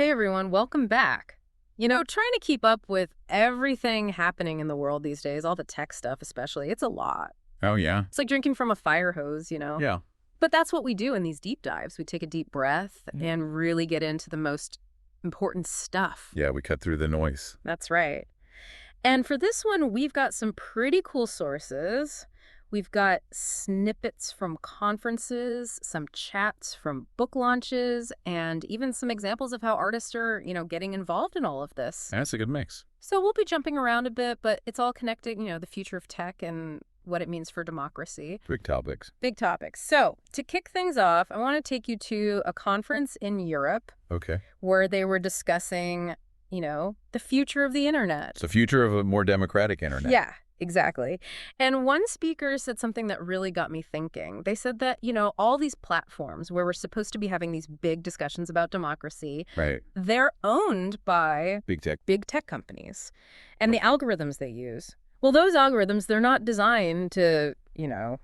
Hey everyone, welcome back. Trying to keep up with everything happening in the world these days, all the tech stuff especially, it's a lot. Oh, yeah? It's like drinking from a fire hose. Yeah. But that's what we do in these deep dives. We take a deep breath Yeah. and really get into the most important stuff. Yeah, we cut through the noise. That's right. And for this one, we've got some pretty cool sources. We've got snippets from conferences, some chats from book launches, and even some examples of how artists are getting involved in all of this. That's a good mix. So we'll be jumping around a bit, but it's all connecting the future of tech and what it means for democracy. Big topics. Big topics. So to kick things off, I want to take you to a conference in Europe Okay. where they were discussing the future of the internet. It's the future of a more democratic internet. Yeah, exactly. And one speaker said something that really got me thinking. They said that all these platforms where we're supposed to be having these big discussions about democracy, Right. they're owned by Big tech. big tech companies. And the algorithms they use, well, those algorithms, they're not designed to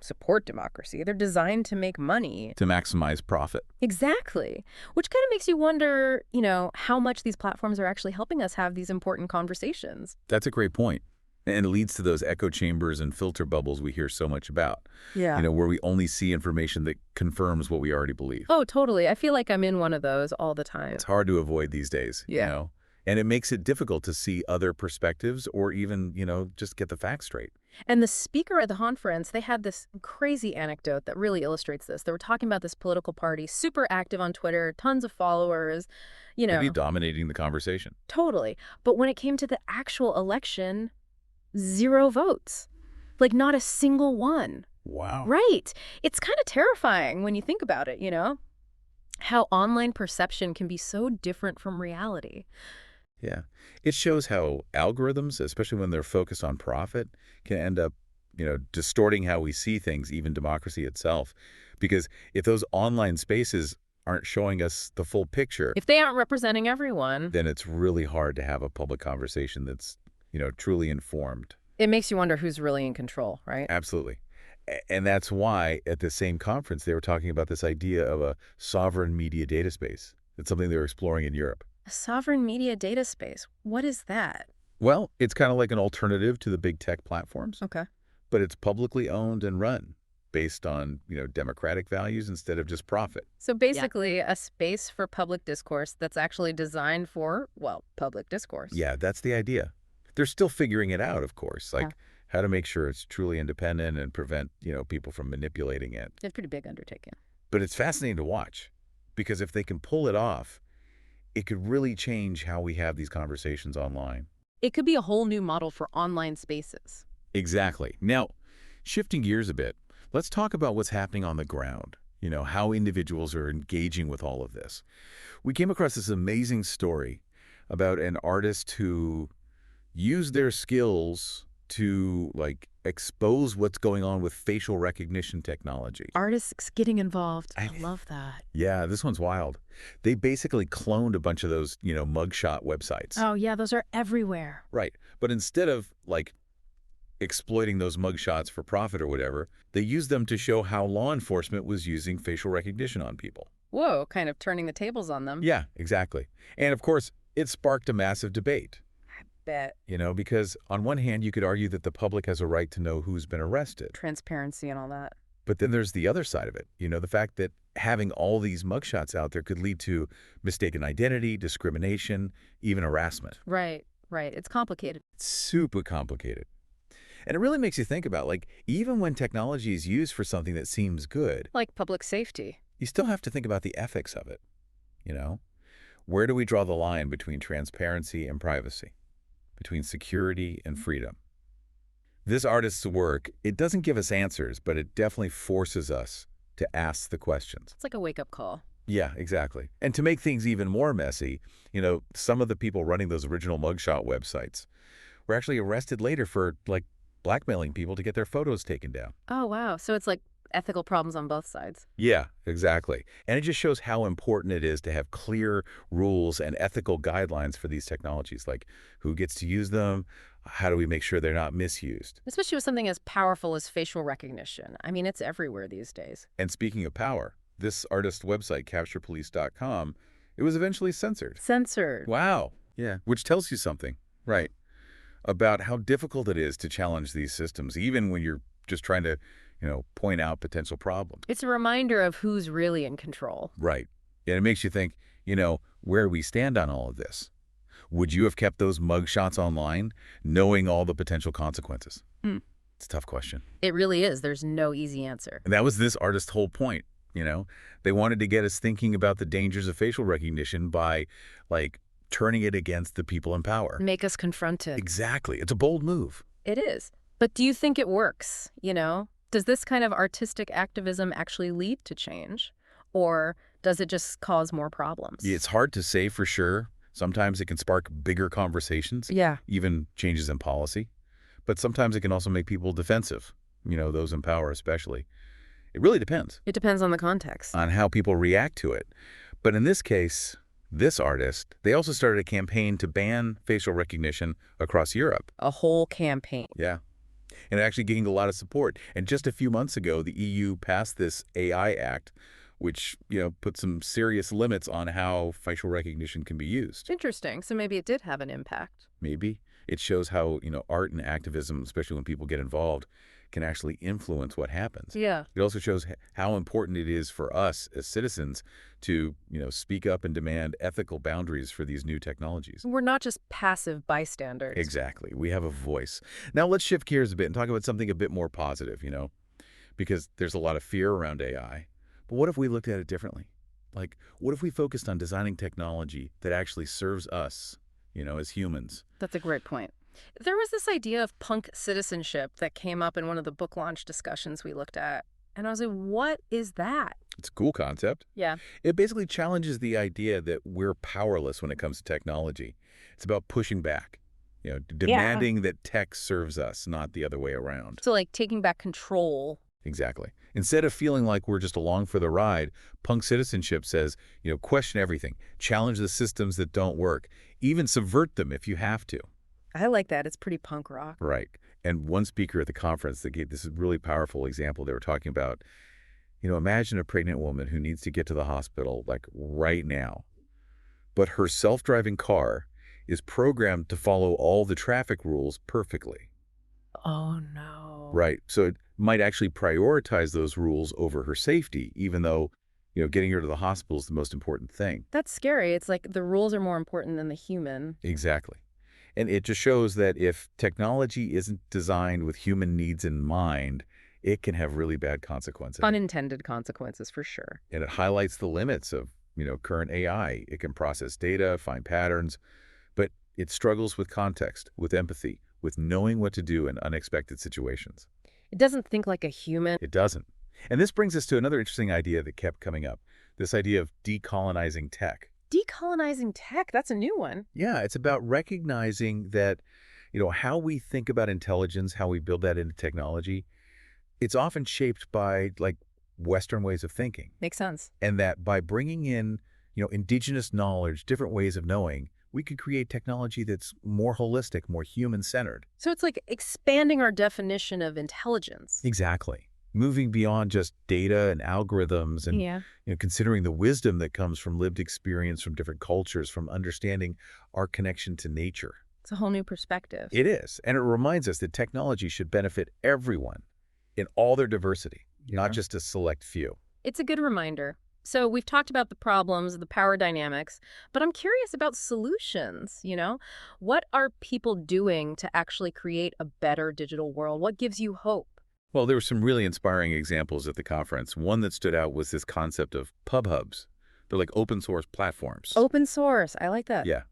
support democracy. They're designed to make money. To maximize profit. Exactly. Which kind of makes you wonder how much these platforms are actually helping us have these important conversations. That's a great point. And it leads to those echo chambers and filter bubbles we hear so much about. Yeah. Where we only see information that confirms what we already believe. Oh, totally. I feel like I'm in one of those all the time. It's hard to avoid these days. Yeah. And it makes it difficult to see other perspectives or even, just get the facts straight. And the speaker at the conference, they had this crazy anecdote that really illustrates this. They were talking about this political party, super active on Twitter, tons of followers, Maybe dominating the conversation. totally. But when it came to the actual election, 0 votes. Like not a single one. Wow. Right. It's kind of terrifying when you think about it, how online perception can be so different from reality. Yeah. It shows how algorithms, especially when they're focused on profit, can end up, distorting how we see things, even democracy itself. Because if those online spaces aren't showing us the full picture, If they aren't representing everyone, then it's really hard to have a public conversation that's, truly informed. it makes you wonder who's really in control, right? Absolutely. And that's why at the same conference, they were talking about this idea of a sovereign media data space. It's something they were exploring in Europe. A sovereign media data space. What is that? Well, it's kind of like an alternative to the big tech platforms. Okay. But it's publicly owned and run based on, democratic values instead of just profit. So basically, a space for public discourse that's actually designed for, well, public discourse. Yeah, that's the idea. They're still figuring it out, of course, like Huh. how to make sure it's truly independent and prevent, people from manipulating it. It's a pretty big undertaking. But it's fascinating to watch because if they can pull it off, it could really change how we have these conversations online. It could be a whole new model for online spaces. Exactly. Now, shifting gears a bit, let's talk about what's happening on the ground, how individuals are engaging with all of this. We came across this amazing story about an artist who used their skills to, expose what's going on with facial recognition technology. Artists getting involved. I I love that. Yeah, this one's wild. They basically cloned a bunch of those, mugshot websites. Oh, yeah, those are everywhere. Right. But instead of, exploiting those mugshots for profit or whatever, they used them to show how law enforcement was using facial recognition on people. Whoa, kind of turning the tables on them. Yeah, exactly. And of course, it sparked a massive debate, Bet. because on one hand, you could argue that the public has a right to know who's been arrested. Transparency and all that. But then there's the other side of it, the fact that having all these mugshots out there could lead to mistaken identity, discrimination, even harassment. Right. It's complicated. It's super complicated. And it really makes you think about, even when technology is used for something that seems good, Like public safety. you still have to think about the ethics of it, Where do we draw the line between transparency and privacy, between security and freedom? This artist's work, it doesn't give us answers, but it definitely forces us to ask the questions. It's like a wake-up call. Yeah, exactly. And to make things even more messy, some of the people running those original mugshot websites were actually arrested later for, blackmailing people to get their photos taken down. Oh, wow. So it's like ethical problems on both sides. Yeah, exactly. And it just shows how important it is to have clear rules and ethical guidelines for these technologies, like who gets to use them, how do we make sure they're not misused. Especially with something as powerful as facial recognition. I mean, it's everywhere these days. And speaking of power, this artist website, CapturePolice.com, It was eventually censored. Censored. Wow. Yeah. Which tells you something, right, about how difficult it is to challenge these systems, even when you're just trying to, point out potential problems. It's a reminder of who's really in control. Right. And it makes you think, where we stand on all of this. Would you have kept those mugshots online, knowing all the potential consequences? Hmm. It's a tough question. It really is. There's no easy answer. And that was this artist's whole point, They wanted to get us thinking about the dangers of facial recognition by, turning it against the people in power. Make us confront it. Exactly. It's a bold move. It is. But do you think it works, Does this kind of artistic activism actually lead to change? Or does it just cause more problems? It's hard to say for sure. Sometimes it can spark bigger conversations, Yeah. even changes in policy. But sometimes it can also make people defensive, those in power especially. It really depends It depends on the context. on how people react to it. But in this case, this artist, they also started a campaign to ban facial recognition across Europe. A whole campaign. Yeah. And it actually gained a lot of support. And just a few months ago, the EU passed this AI Act, which, put some serious limits on how facial recognition can be used. Interesting. So maybe it did have an impact. Maybe. It shows how, art and activism, especially when people get involved, can actually influence what happens. Yeah. It also shows how important it is for us as citizens to, speak up and demand ethical boundaries for these new technologies. We're not just passive bystanders. Exactly. We have a voice. Now let's shift gears a bit and talk about something a bit more positive, because there's a lot of fear around AI. But what if we looked at it differently? What if we focused on designing technology that actually serves us, as humans? That's a great point. There was this idea of punk citizenship that came up in one of the book launch discussions we looked at. And I was like, what is that? It's a cool concept. Yeah. It basically challenges the idea that we're powerless when it comes to technology. It's about pushing back, demanding that tech serves us, not the other way around. So taking back control. Exactly. Instead of feeling like we're just along for the ride, punk citizenship says, question everything, challenge the systems that don't work, even subvert them if you have to. I like that. It's pretty punk rock. Right. And one speaker at the conference that gave this really powerful example, they were talking about, imagine a pregnant woman who needs to get to the hospital right now, but her self-driving car is programmed to follow all the traffic rules perfectly. Oh, no. Right. So it might actually prioritize those rules over her safety, even though, getting her to the hospital is the most important thing. That's scary. It's like the rules are more important than the human. Exactly. And it just shows that if technology isn't designed with human needs in mind, it can have really bad consequences. Unintended consequences, for sure. And it highlights the limits of, current AI. It can process data, find patterns, but it struggles with context, with empathy, with knowing what to do in unexpected situations. It doesn't think like a human. It doesn't. And this brings us to another interesting idea that kept coming up, this idea of decolonizing tech. Decolonizing tech, that's a new one. Yeah, it's about recognizing that, how we think about intelligence, how we build that into technology, it's often shaped by, Western ways of thinking. Makes sense. And that by bringing in, indigenous knowledge, different ways of knowing, we could create technology that's more holistic, more human-centered. So it's like expanding our definition of intelligence. Exactly. Moving beyond just data and algorithms and considering the wisdom that comes from lived experience from different cultures, from understanding our connection to nature. It's a whole new perspective. It is. And it reminds us that technology should benefit everyone in all their diversity, not just a select few. It's a good reminder. So we've talked about the problems, the power dynamics, but I'm curious about solutions, What are people doing to actually create a better digital world? What gives you hope? Well, there were some really inspiring examples at the conference. One that stood out was this concept of pub hubs. They're like open source platforms. Open source. I like that. Yeah.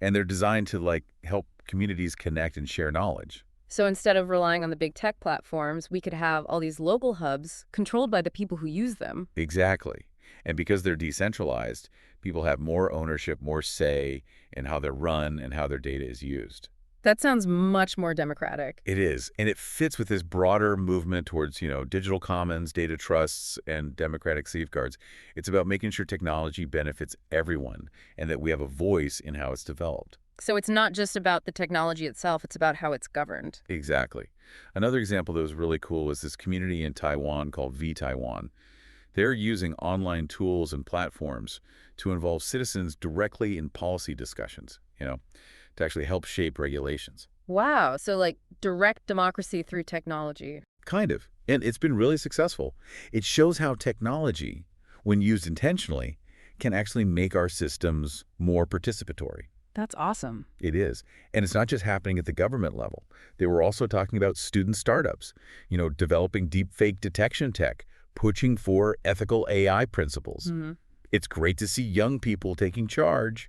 And they're designed to help communities connect and share knowledge. So instead of relying on the big tech platforms, we could have all these local hubs controlled by the people who use them. Exactly. And because they're decentralized, people have more ownership, more say in how they're run and how their data is used. That sounds much more democratic. It is. And it fits with this broader movement towards, digital commons, data trusts, and democratic safeguards. It's about making sure technology benefits everyone and that we have a voice in how it's developed. So it's not just about the technology itself, it's about how it's governed. Exactly. Another example that was really cool was this community in Taiwan called vTaiwan. They're using online tools and platforms to involve citizens directly in policy discussions, to actually help shape regulations. Wow, so like direct democracy through technology. Kind of. And it's been really successful. It shows how technology, when used intentionally, can actually make our systems more participatory. That's awesome. It is. And it's not just happening at the government level. They were also talking about student startups, developing deepfake detection tech, pushing for ethical AI principles. It's great to see young people taking charge.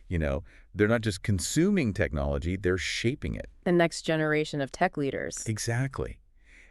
They're not just consuming technology, they're shaping it. The next generation of tech leaders. Exactly.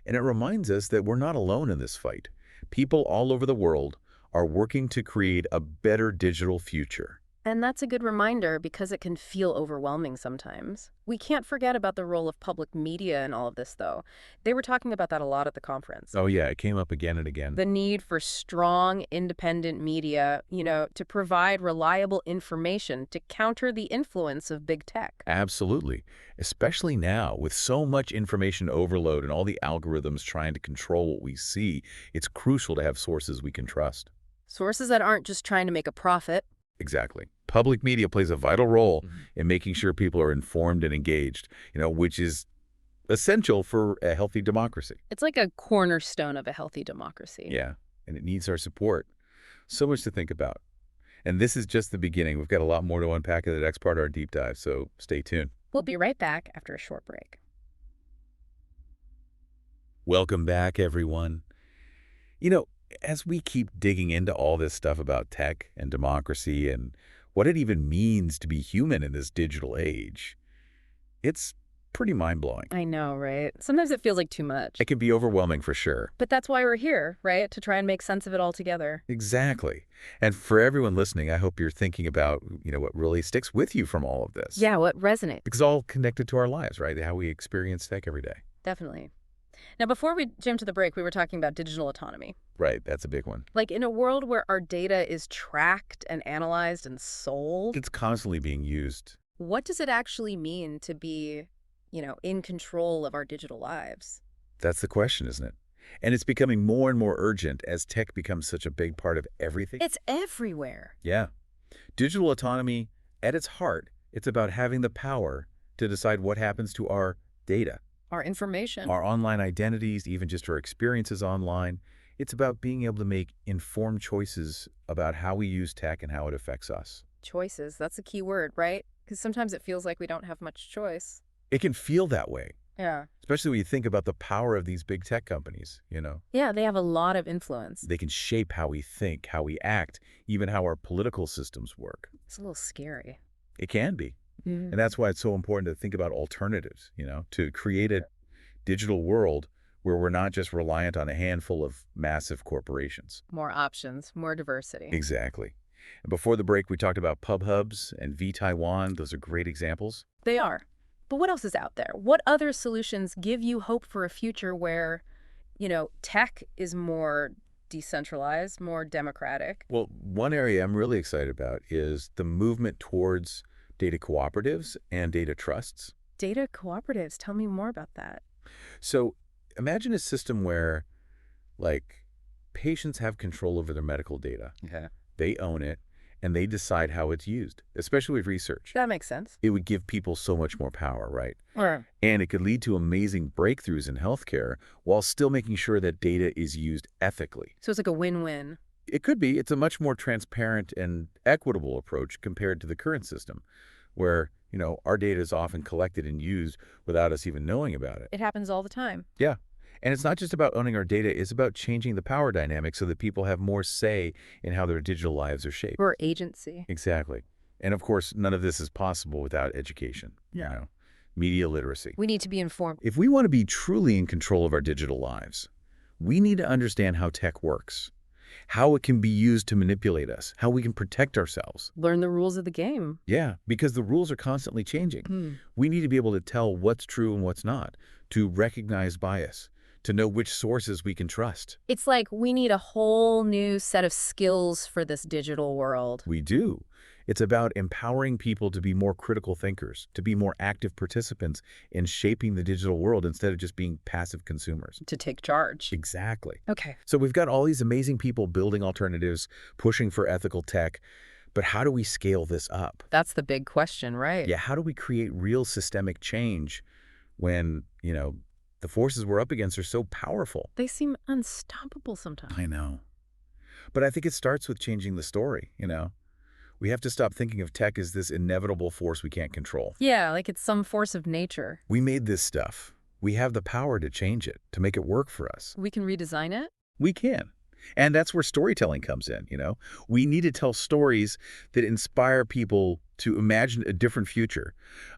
And it reminds us that we're not alone in this fight. People all over the world are working to create a better digital future. And that's a good reminder because it can feel overwhelming sometimes. We can't forget about the role of public media in all of this, though. They were talking about that a lot at the conference. Oh, yeah, it came up again and again. The need for strong, independent media, to provide reliable information to counter the influence of big tech. Absolutely. Especially now, with so much information overload and all the algorithms trying to control what we see, it's crucial to have sources we can trust. Sources that aren't just trying to make a profit. Exactly. Public media plays a vital role in making sure people are informed and engaged, which is essential for a healthy democracy. It's like a cornerstone of a healthy democracy. Yeah, and it needs our support. So much to think about. And this is just the beginning. We've got a lot more to unpack in the next part of our deep dive, so stay tuned. We'll be right back after a short break. Welcome back, everyone. As we keep digging into all this stuff about tech and democracy and what it even means to be human in this digital age, it's pretty mind-blowing. I know, right? Sometimes it feels like too much. It can be overwhelming for sure. But that's why we're here, right? To try and make sense of it all together. Exactly. And for everyone listening, I hope you're thinking about, what really sticks with you from all of this. Yeah, what resonates. Because it's all connected to our lives, right? How we experience tech every day. Definitely. Now, before we jump to the break, we were talking about digital autonomy. Right, that's a big one. Like in a world where our data is tracked and analyzed and sold, It's constantly being used. what does it actually mean to be, in control of our digital lives? That's the question, isn't it? And it's becoming more and more urgent as tech becomes such a big part of everything. It's everywhere. Yeah. Digital autonomy, at its heart, it's about having the power to decide what happens to our data. Our information. Our online identities, even just our experiences online. It's about being able to make informed choices about how we use tech and how it affects us. Choices. That's a key word, right? Because sometimes it feels like we don't have much choice. It can feel that way, Yeah. especially when you think about the power of these big tech companies, Yeah, they have a lot of influence. They can shape how we think, how we act, even how our political systems work. It's a little scary. It can be. And that's why it's so important to think about alternatives, to create a digital world where we're not just reliant on a handful of massive corporations. More options, more diversity. Exactly. And before the break, we talked about PubHubs and vTaiwan. Those are great examples. They are. But what else is out there? What other solutions give you hope for a future where, tech is more decentralized, more democratic? Well, one area I'm really excited about is the movement towards data cooperatives and data trusts. Data cooperatives. Tell me more about that. So imagine a system where, patients have control over their medical data. Okay. They own it, and they decide how it's used, especially with research. That makes sense. It would give people so much more power, right? Or And it could lead to amazing breakthroughs in healthcare while still making sure that data is used ethically. so it's like a win-win. It could be. It's a much more transparent and equitable approach compared to the current system, where, our data is often collected and used without us even knowing about it. It happens all the time. Yeah. And it's not just about owning our data, it's about changing the power dynamic so that people have more say in how their digital lives are shaped. Or agency. Exactly. And of course, none of this is possible without education. Yeah. Media literacy. We need to be informed. If we want to be truly in control of our digital lives, we need to understand how tech works, how it can be used to manipulate us, how we can protect ourselves. Learn the rules of the game. Yeah, because the rules are constantly changing. We need to be able to tell what's true and what's not, to recognize bias, to know which sources we can trust. It's like we need a whole new set of skills for this digital world. We do. It's about empowering people to be more critical thinkers, to be more active participants in shaping the digital world instead of just being passive consumers. To take charge. Exactly. Okay. So we've got all these amazing people building alternatives, pushing for ethical tech, but how do we scale this up? That's the big question, right? Yeah, how do we create real systemic change when, the forces we're up against are so powerful? They seem unstoppable sometimes. I know. But I think it starts with changing the story. We have to stop thinking of tech as this inevitable force we can't control. Yeah, like it's some force of nature. We made this stuff. We have the power to change it, to make it work for us. We can redesign it? We can. And that's where storytelling comes in. We need to tell stories that inspire people to imagine a different future.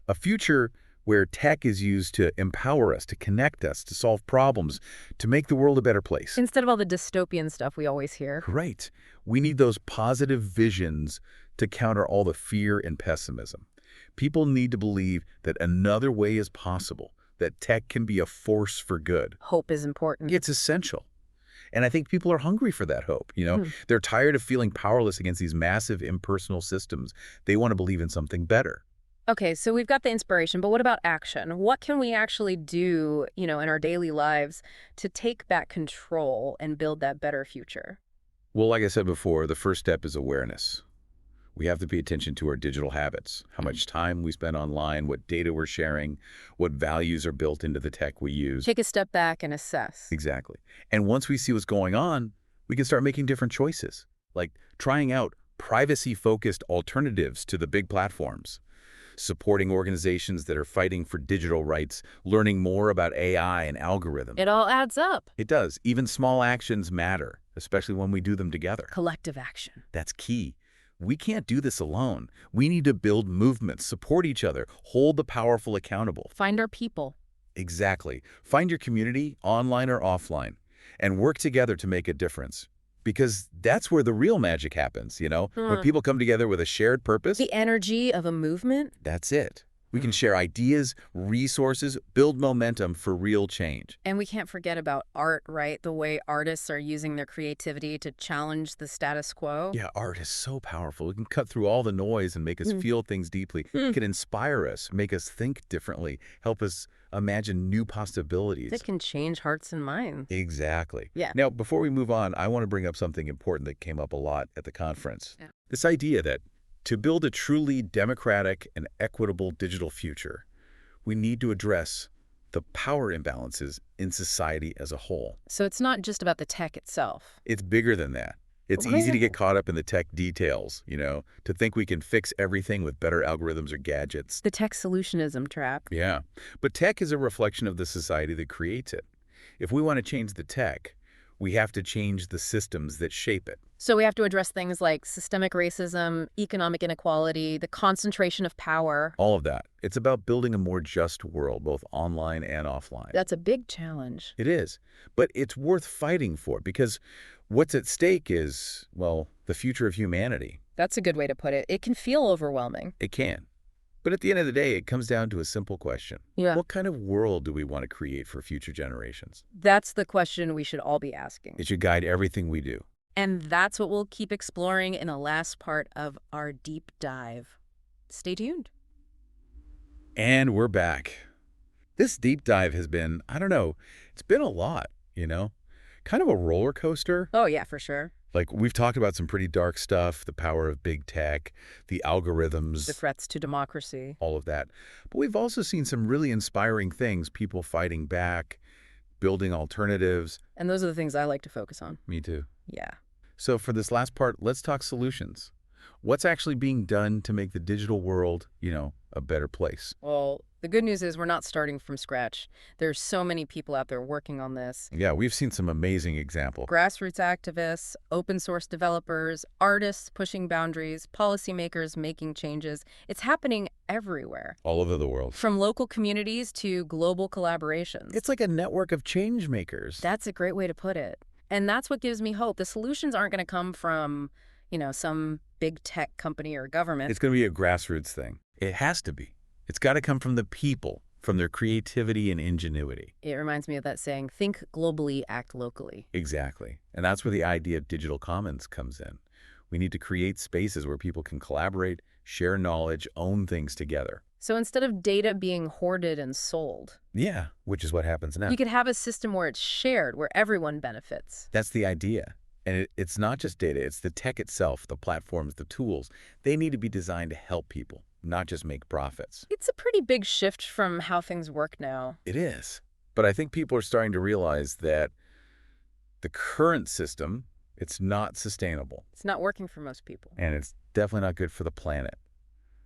A future where tech is used to empower us, to connect us, to solve problems, to make the world a better place. Instead of all the dystopian stuff we always hear. Right. We need those positive visions to counter all the fear and pessimism. People need to believe that another way is possible, that tech can be a force for good. Hope is important. It's essential. And I think people are hungry for that hope. They're tired of feeling powerless against these massive impersonal systems. They want to believe in something better. Okay, so we've got the inspiration, but what about action? What can we actually do, in our daily lives to take back control and build that better future? Well, like I said before, the first step is awareness. We have to pay attention to our digital habits, how much time we spend online, what data we're sharing, what values are built into the tech we use. Take a step back and assess. Exactly. And once we see what's going on, we can start making different choices, like trying out privacy-focused alternatives to the big platforms, supporting organizations that are fighting for digital rights, learning more about AI and algorithms. It all adds up. It does. Even small actions matter, especially when we do them together. Collective action. That's key. We can't do this alone. We need to build movements, support each other, hold the powerful accountable. Find our people. Exactly. Find your community, online or offline, and work together to make a difference. Because that's where the real magic happens, When people come together with a shared purpose. The energy of a movement. That's it. We can share ideas, resources, build momentum for real change. And we can't forget about art, right? The way artists are using their creativity to challenge the status quo. Yeah, art is so powerful. It can cut through all the noise and make us feel things deeply. It can inspire us, make us think differently, help us imagine new possibilities. It can change hearts and minds. Exactly. Yeah. Now, before we move on, I want to bring up something important that came up a lot at the conference. Yeah. This idea that to build a truly democratic and equitable digital future, we need to address the power imbalances in society as a whole. So it's not just about the tech itself. It's bigger than that. It's easy to get caught up in the tech details, to think we can fix everything with better algorithms or gadgets. The tech solutionism trap. Yeah. But tech is a reflection of the society that creates it. If we want to change the tech, we have to change the systems that shape it. So we have to address things like systemic racism, economic inequality, the concentration of power. All of that. It's about building a more just world, both online and offline. That's a big challenge. It is. But it's worth fighting for because what's at stake is, the future of humanity. That's a good way to put it. It can feel overwhelming. It can. But at the end of the day, it comes down to a simple question. Yeah. What kind of world do we want to create for future generations? That's the question we should all be asking. It should guide everything we do. And that's what we'll keep exploring in the last part of our deep dive. Stay tuned. And we're back. This deep dive has been, it's been a lot, kind of a roller coaster. Oh, yeah, for sure. Like, we've talked about some pretty dark stuff, the power of big tech, the algorithms. The threats to democracy. All of that. But we've also seen some really inspiring things, people fighting back, building alternatives. And those are the things I like to focus on. Me too. Yeah. So for this last part, let's talk solutions. What's actually being done to make the digital world, a better place? Well, the good news is we're not starting from scratch. There's so many people out there working on this. Yeah, we've seen some amazing examples. Grassroots activists, open source developers, artists pushing boundaries, policymakers making changes. It's happening everywhere. All over the world. From local communities to global collaborations. It's like a network of change makers. That's a great way to put it. And that's what gives me hope. The solutions aren't going to come from, some big tech company or government. It's going to be a grassroots thing. It has to be. It's got to come from the people, from their creativity and ingenuity. It reminds me of that saying, think globally, act locally. Exactly. And that's where the idea of digital commons comes in. We need to create spaces where people can collaborate, share knowledge, own things together. So instead of data being hoarded and sold, Yeah, which is what happens now. you could have a system where it's shared, where everyone benefits. That's the idea. And it's not just data, it's the tech itself, the platforms, the tools. They need to be designed to help people, not just make profits. It's a pretty big shift from how things work now. It is. But I think people are starting to realize that the current system, it's not sustainable. It's not working for most people. And it's definitely not good for the planet.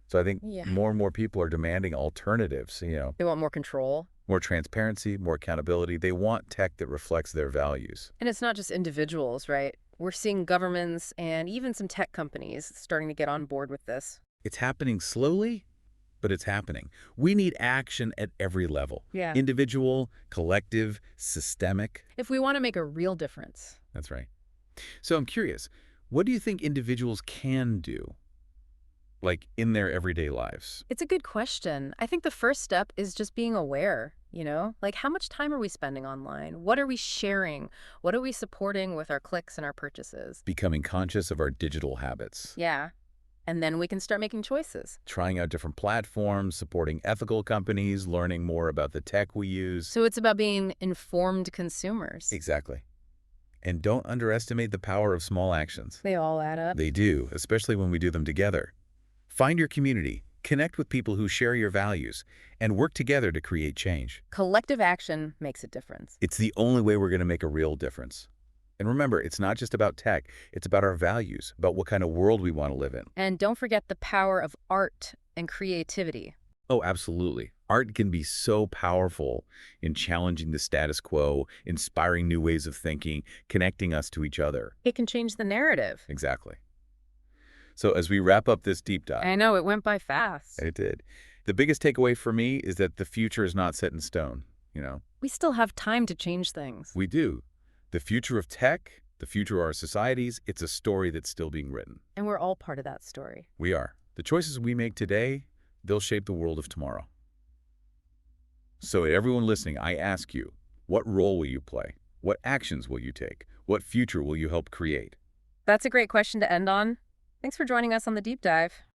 So I think Yeah. more and more people are demanding alternatives, They want more control. more transparency, more accountability. They want tech that reflects their values. And it's not just individuals, right? We're seeing governments and even some tech companies starting to get on board with this. It's happening slowly, but it's happening. We need action at every level. Yeah. Individual, collective, systemic. If we want to make a real difference. That's right. So I'm curious, what do you think individuals can do, like in their everyday lives? It's a good question. I think the first step is just being aware, Like how much time are we spending online? What are we sharing? What are we supporting with our clicks and our purchases? Becoming conscious of our digital habits. Yeah. And then we can start making choices. Trying out different platforms, supporting ethical companies, learning more about the tech we use. So it's about being informed consumers. Exactly. And don't underestimate the power of small actions. They all add up. They do, especially when we do them together. Find your community, connect with people who share your values, and work together to create change. Collective action makes a difference. It's the only way we're going to make a real difference. And remember, it's not just about tech, it's about our values, about what kind of world we want to live in. And don't forget the power of art and creativity. Oh, absolutely. Art can be so powerful in challenging the status quo, inspiring new ways of thinking, connecting us to each other. It can change the narrative. Exactly. So as we wrap up this deep dive, I know, it went by fast. it did. The biggest takeaway for me is that the future is not set in stone, We still have time to change things. We do. The future of tech, the future of our societies, it's a story that's still being written. And we're all part of that story. We are. The choices we make today, they'll shape the world of tomorrow. So everyone listening, I ask you, what role will you play? What actions will you take? What future will you help create? That's a great question to end on. Thanks for joining us on the deep dive.